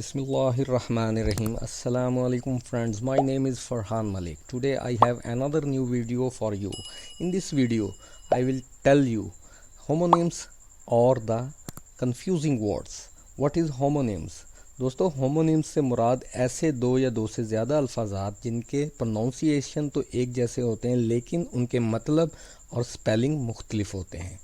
Bismillahirrahmanirrahim. Assalamu alaikum friends. My name is Farhan Malik. Today I have another new video for you. In this video I will tell you homonyms or the confusing words. What is homonyms? दोस्तों homonyms से मुराद ऐसे दो या दो से ज़्यादा अल्फाजात जिनके pronunciation तो एक जैसे होते हैं लेकिन उनके मतलब और स्पेलिंग मुख्तलिफ होते हैं।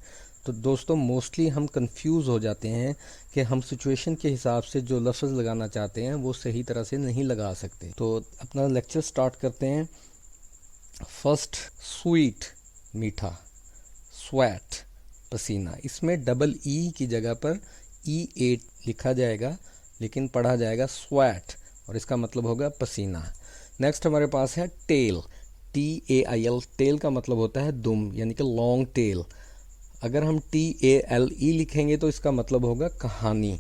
तो दोस्तों मोस्टली हम कंफ्यूज हो जाते हैं कि हम सिचुएशन के हिसाब से जो लफ्ज़ लगाना चाहते हैं वो सही तरह से नहीं लगा सकते। तो अपना लेक्चर स्टार्ट करते हैं। फर्स्ट, स्वीट मीठा, स्वेट पसीना। इसमें डबल ई की जगह पर E8 लिखा जाएगा लेकिन पढ़ा जाएगा स्वेट और इसका मतलब होगा पसीना। नेक्स्ट हमारे पास है टेल, TAIL। टेल का मतलब होता है दुम यानी कि लॉन्ग टेल। अगर हम TALE लिखेंगे तो इसका मतलब होगा कहानी,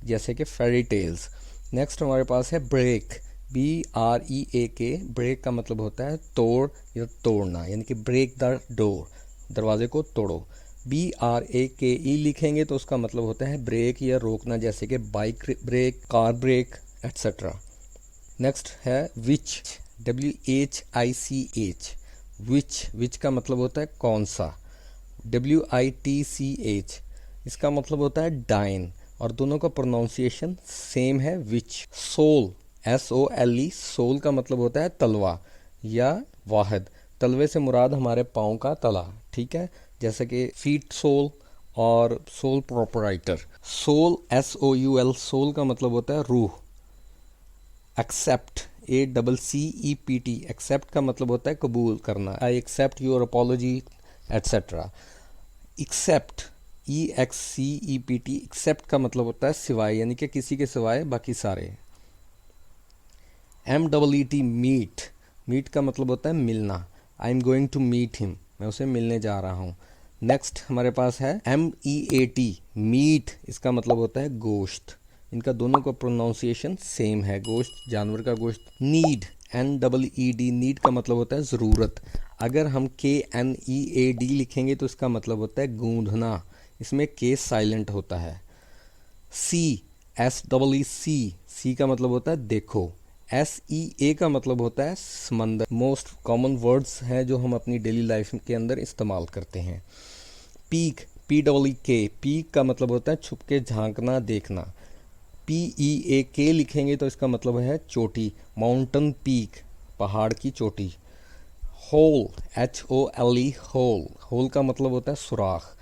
जैसे कि फेरी टेल्स। नेक्स्ट हमारे पास है ब्रेक, BREAK। ब्रेक का मतलब होता है तोड़ या तोड़ना यानी कि ब्रेक द डोर, दरवाजे को तोड़ो। BRAKE लिखेंगे तो उसका मतलब होता है ब्रेक या रोकना, जैसे कि bike brake, car brake etcetera. Next है विच, WHICH। विच का मतलब होता है कौन सा, WITCH। इसका मतलब होता है डाइन और दोनों का प्रोनाउंसिएशन सेम है विच। Soul, SOLE। सोल का मतलब होता है तलवा या वाहिद। तलवे से मुराद हमारे पाँव का तला, ठीक है, जैसे कि फीट सोल और sole proprietor. Sole, SOUL। Sole का मतलब होता है रूह। Accept, ACCEPT। एक्सेप्ट का मतलब होता है कबूल करना, I accept your apology etcetera. Except, EXCEPT। Except का मतलब होता है सिवाय यानी कि किसी के सिवाय बाकी सारे। MEET, meet. मीट का मतलब होता है मिलना, I am going to meet him, मैं उसे मिलने जा रहा हूँ। नेक्स्ट हमारे पास है MEAT, मीट। इसका मतलब होता है गोश्त। इनका दोनों का प्रोनाउंसिएशन सेम है, गोश्त, जानवर का गोश्त। Need, NEED। नीड का मतलब होता है ज़रूरत। अगर हम KNEAD लिखेंगे तो इसका मतलब होता है गूंधना, इसमें K साइलेंट होता है। SEEC। सी का मतलब होता है देखो। SEA का मतलब होता है समंदर। मोस्ट कॉमन वर्ड्स हैं जो हम अपनी डेली लाइफ के अंदर इस्तेमाल करते हैं। Peak, PEEK। पीक का मतलब होता है छुप के झांकना, देखना। PEAK लिखेंगे तो इसका मतलब है चोटी, माउंटेन पीक, पहाड़ की चोटी। Whole, HOLE। होल, होल का मतलब होता है सुराख।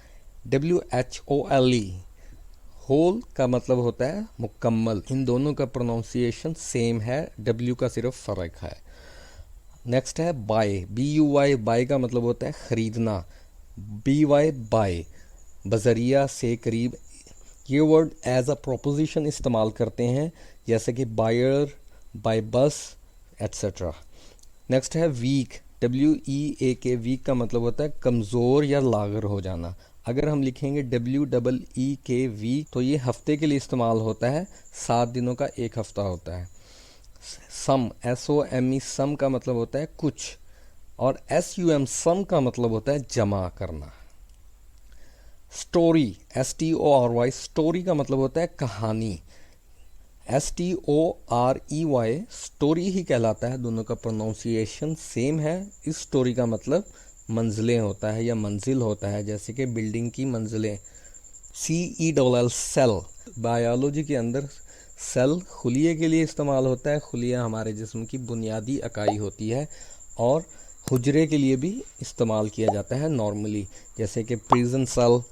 WHOLE। होल का मतलब होता है मुकम्मल। इन दोनों का प्रोनाउंसिएशन सेम है, W का सिर्फ फ़र्क है। नेक्स्ट है बाय, BUY। बाय का मतलब होता है ख़रीदना, BY बाय, बजरिया से, करीब। ये वर्ड एज अ प्रोपोजिशन इस्तेमाल करते हैं, जैसे कि बायर, बाय बस एट्सेट्रा। नेक्स्ट है वीक, WEAK। वीक का मतलब होता है कमज़ोर या लागर हो जाना। अगर हम लिखेंगे WEEK वीक तो ये हफ्ते के लिए इस्तेमाल होता है, 7 दिनों का एक हफ्ता होता है। सम, SOME। सम का मतलब होता है कुछ और SUM सम का मतलब होता है जमा करना। Story, STORY। स्टोरी का मतलब होता है कहानी, STOREY। स्टोरी ही कहलाता है, दोनों का प्रोनाउंसिएशन सेम है। इस स्टोरी का मतलब मंजिलें होता है या मंजिल होता है, जैसे कि बिल्डिंग की मंजिलें। CELL cell. बायोलॉजी के अंदर सेल खुलिये के लिए इस्तेमाल होता है। खुलिया हमारे जिस्म की बुनियादी इकाई होती है और हुजरे के लिए भी इस्तेमाल किया जाता है नॉर्मली, जैसे कि प्रिजन सेल,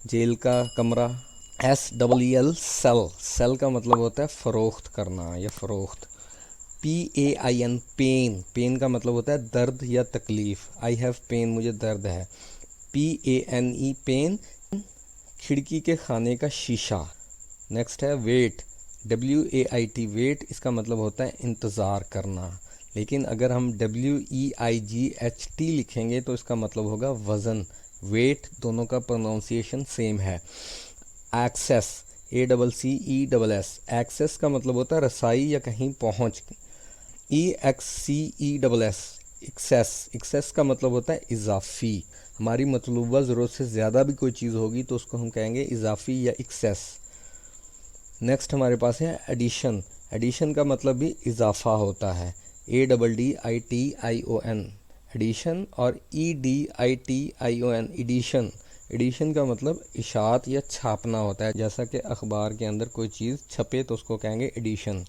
जेल का कमरा। SEEL cell. सेल का मतलब होता है फ़रोख्त करना या फ़रोख्त। PAIN pen. पेन का मतलब होता है दर्द या तकलीफ़, आई हैव पेन, मुझे दर्द है। PANE पेन, खिड़की के खाने का शीशा। नेक्स्ट है वेट, WAIT। वेट इसका मतलब होता है इंतज़ार करना, लेकिन अगर हम WEIGHT लिखेंगे तो इसका मतलब होगा वज़न, वेट। दोनों का प्रोनाउंसिएशन सेम है। Access, ACCESS। एक्सेस का मतलब होता है रसाई या कहीं पहुंच, EXCESS। एक्सेस, एक्सेस का मतलब होता है इजाफी। हमारी मतलूबा ज़रूरत से ज़्यादा भी कोई चीज़ होगी तो उसको हम कहेंगे इजाफी या एक्सेस। नेक्स्ट हमारे पास है एडिशन। एडिशन का मतलब भी इजाफा होता है, ADDITION एडिशन, और EDITION एडिशन। एडिशन का मतलब इशात या छापना होता है, जैसा कि अखबार के अंदर कोई चीज़ छपे तो उसको कहेंगे एडिशन।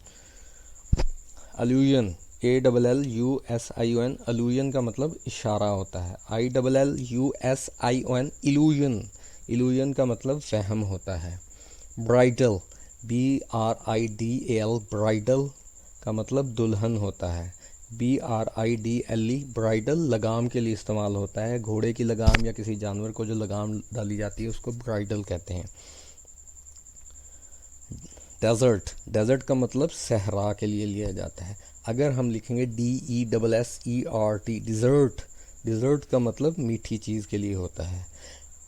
अलूजन, ALLUSION अलूजन का मतलब इशारा होता है, ILLUSION इल्यूजन। इल्यूजन का मतलब वहम होता है। ब्राइडल, BRIDAL ब्राइडल का मतलब दुल्हन होता है, BRIDLE ब्राइडल लगाम के लिए इस्तेमाल होता है, घोड़े की लगाम या किसी जानवर को जो लगाम डाली जाती है उसको ब्राइडल कहते हैं। डेजर्ट, डेजर्ट का मतलब सहरा के लिए लिया जाता है। अगर हम लिखेंगे DESSERT डिज़र्ट, डिज़र्ट का मतलब मीठी चीज़ के लिए होता है।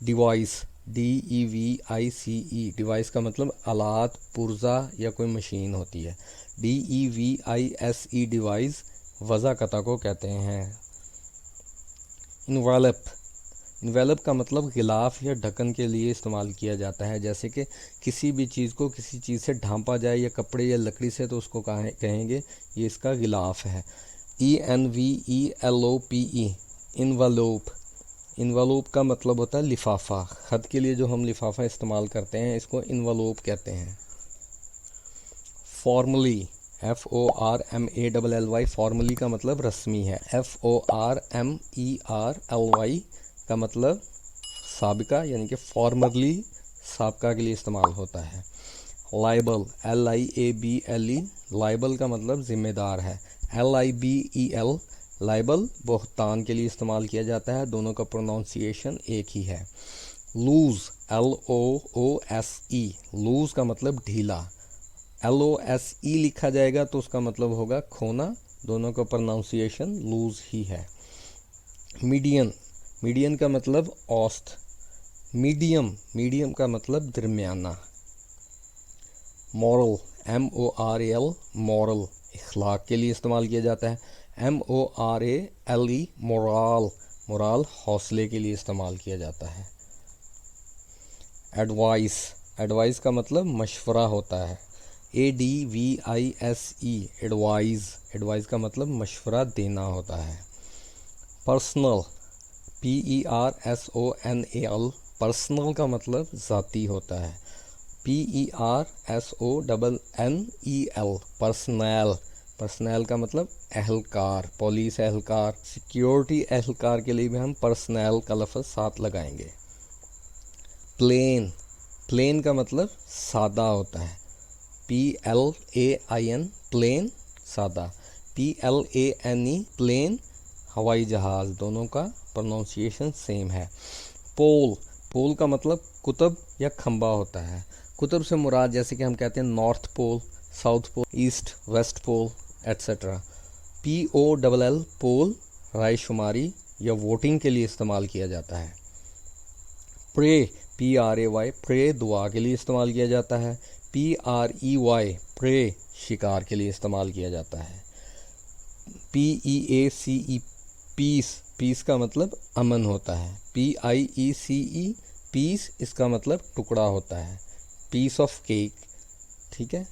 डिवाइस, DEVICE डिवाइस का मतलब आलात, पुर्जा या कोई मशीन होती है। DEVISE डिवाइस वज़ा कता को कहते हैं। इन्वेलप, इन्वेलप का मतलब गिलाफ या ढक्कन के लिए इस्तेमाल किया जाता है, जैसे कि किसी भी चीज़ को किसी चीज़ से ढांपा जाए या कपड़े या लकड़ी से तो उसको कहेंगे ये इसका गिलाफ है। ENVELOPE इन्वेलोप, इन्वेलोप का मतलब होता है लिफाफा। खत के लिए जो हम लिफाफा इस्तेमाल करते हैं इसको इन्वेलोप कहते हैं। फॉर्मली, FORMALLY फॉर्मली का मतलब रस्मी है। FORMERLY का मतलब साबिका, यानी कि फॉर्मरली साबिका के लिए इस्तेमाल होता है। लाइबल, LIABLE लाइबल का मतलब ज़िम्मेदार है। LIBEL लाइबल बहुतान के लिए इस्तेमाल किया जाता है, दोनों का प्रोनाउंसिएशन एक ही है। लूज़, LOOSE लूज़ का मतलब ढीला, LOSE लिखा जाएगा तो उसका मतलब होगा खोना, दोनों का प्रोनाउंसिएशन लूज़ ही है। मीडियन, मीडियन का मतलब औसत। मीडियम, मीडियम का मतलब दरमियाना। मॉरल, MORAL मॉरल इखलाक के लिए इस्तेमाल किया जाता है। MORALE मोराल, मोराल हौसले के लिए इस्तेमाल किया जाता है। एडवाइस, एडवाइस का मतलब मशवरा होता है। ADVISE एडवाइस, एडवाइस का मतलब मशवरा देना होता है। पर्सनल, PERSONAL पर्सनल का मतलब ज़ाती होता है। PERSONNEL पर्सनल, पर्सनल का मतलब एहलकार, पुलिस एहलकार, सिक्योरिटी एहलकार के लिए भी हम पर्सनल का लफ्ज़ साथ लगाएंगे। प्लेन, प्लेन का मतलब सादा होता है। PLAIN प्लेन सादा, PLANE प्लेन हवाई जहाज़, दोनों का प्रोनाउंसिएशन सेम है। पोल, पोल का मतलब कुतुब या खंबा होता है। कुतुब से मुराद जैसे कि हम कहते हैं north pole, south pole, east west pole etcetera. POLL poll रायशुमारी या वोटिंग के लिए इस्तेमाल किया जाता है। प्रे, PRAY प्रे दुआ के लिए इस्तेमाल किया जाता है। PREY प्रे शिकार के लिए इस्तेमाल किया जाता है। PEACE पीस, पीस का मतलब अमन होता है। PIECE पीस, इसका मतलब टुकड़ा होता है, पीस ऑफ केक, ठीक है।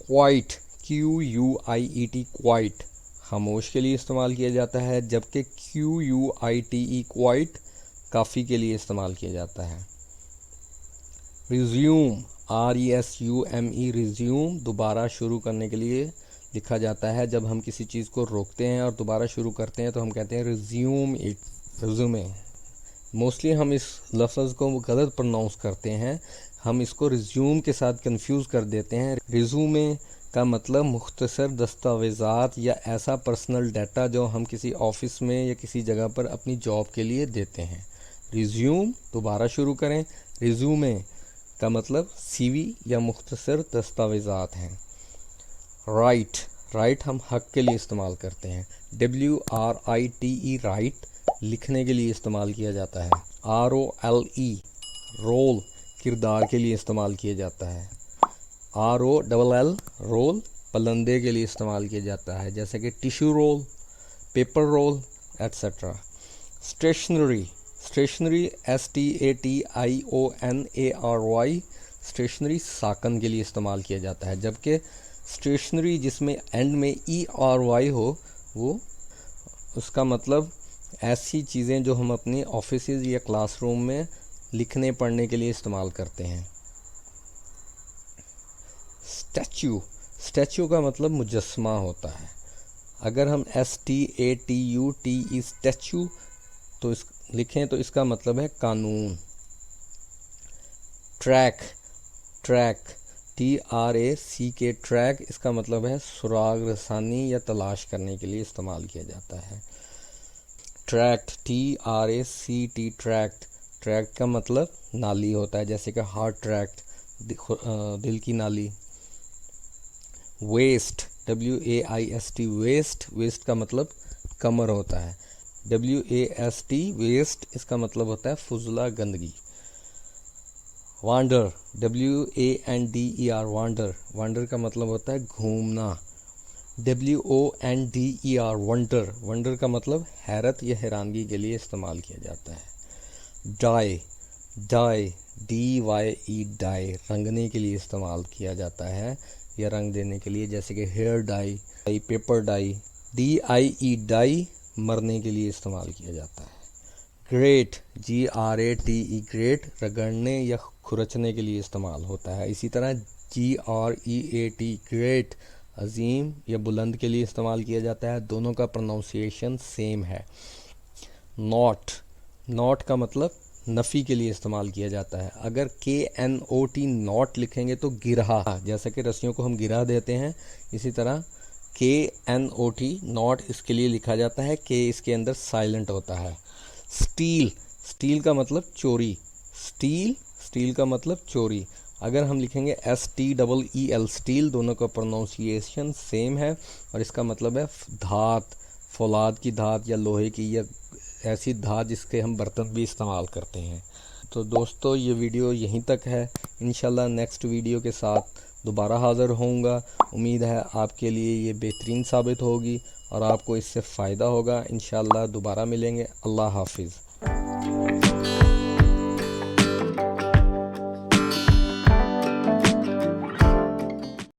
क्वाइट, QUIET क्वाइट खामोश के लिए इस्तेमाल किया जाता है, जबकि QUITE क्वाइट काफ़ी के लिए इस्तेमाल किया जाता है। रिज्यूम, RESUME रिज्यूम दोबारा शुरू करने के लिए लिखा जाता है। जब हम किसी चीज़ को रोकते हैं और दोबारा शुरू करते हैं तो हम कहते हैं रिज्यूम इट, रिज्यूमे। मोस्टली हम इस लफ्ज़ को गलत प्रोनाउंस करते हैं, हम इसको रिज्यूम के साथ कंफ्यूज कर देते हैं। रिज्यूमे का मतलब मुख्तसर दस्तावेज़ात या ऐसा पर्सनल डाटा जो हम किसी ऑफिस में या किसी जगह पर अपनी जॉब के लिए देते हैं। रिज्यूम दोबारा शुरू करें, रिज्यूमे का मतलब CV या मुख्तसर दस्तावेज़ात हैं। राइट, राइट हम हक के लिए इस्तेमाल करते हैं। WRITE राइट लिखने के लिए इस्तेमाल किया जाता है। ROLE रोल किरदार के लिए इस्तेमाल किया जाता है। ROLL रोल पलंदे के लिए इस्तेमाल किया जाता है, जैसे कि tissue roll, paper roll etcetera. Stationery, stationery STATIONARY stationery साकन के लिए इस्तेमाल किया जाता है, जबकि स्टेशनरी जिसमें एंड में ई और वाई हो वो उसका मतलब ऐसी चीज़ें जो हम अपने ऑफिसेज या क्लासरूम में लिखने पढ़ने के लिए इस्तेमाल करते हैं। स्टैच्यू, स्टैच्यू का मतलब मुजस्समा होता है। अगर हम STATUT स्टैच्यू तो लिखें तो इसका मतलब है कानून। ट्रैक, ट्रैक TRACK ट्रैक, इसका मतलब है सुराग रसानी या तलाश करने के लिए इस्तेमाल किया जाता है। ट्रैक्ट TRACT ट्रैक्ट, ट्रैक्ट का मतलब नाली होता है, जैसे कि हार्ट ट्रैक्ट दिल की नाली। वेस्ट WAIST वेस्ट, वेस्ट का मतलब कमर होता है। WAST वेस्ट, इसका मतलब होता है फुजला गंदगी। वांडर WANDER वांडर, वांडर का मतलब होता है घूमना। WONDER वंडर, वंडर का मतलब हैरत या हैरानगी के लिए इस्तेमाल किया जाता है। डाई, डाई DYE डाई, रंगने के लिए इस्तेमाल किया जाता है या रंग देने के लिए, जैसे कि hair dye, paper dye. DIE die मरने के लिए इस्तेमाल किया जाता है। ग्रेट GRATE ग्रेट, रगड़ने या खुरचने के लिए इस्तेमाल होता है। इसी तरह GREAT ग्रेट, अजीम या बुलंद के लिए इस्तेमाल किया जाता है। दोनों का प्रोनाउंसिएशन सेम है। नॉट, नॉट का मतलब नफ़ी के लिए इस्तेमाल किया जाता है। अगर KNOT नॉट लिखेंगे तो गिरहा, जैसे कि रस्सियों को हम गिरा देते हैं, इसी तरह KNOT नॉट इसके लिए लिखा जाता है। के इसके अंदर साइलेंट होता है। स्टील, स्टील का मतलब चोरी। स्टील, स्टील का मतलब चोरी। अगर हम लिखेंगे STEEL स्टील, दोनों का प्रोनाउंसिएशन सेम है और इसका मतलब है धात, फौलाद की धात या लोहे की या ऐसी धात जिसके हम बर्तन भी इस्तेमाल करते हैं। तो दोस्तों ये वीडियो यहीं तक है। इंशाल्लाह नेक्स्ट वीडियो के साथ दोबारा हाज़िर होऊंगा। उम्मीद है आपके लिए ये बेहतरीन साबित होगी और आपको इससे फ़ायदा होगा। इंशाल्लाह दोबारा मिलेंगे। अल्लाह हाफिज़।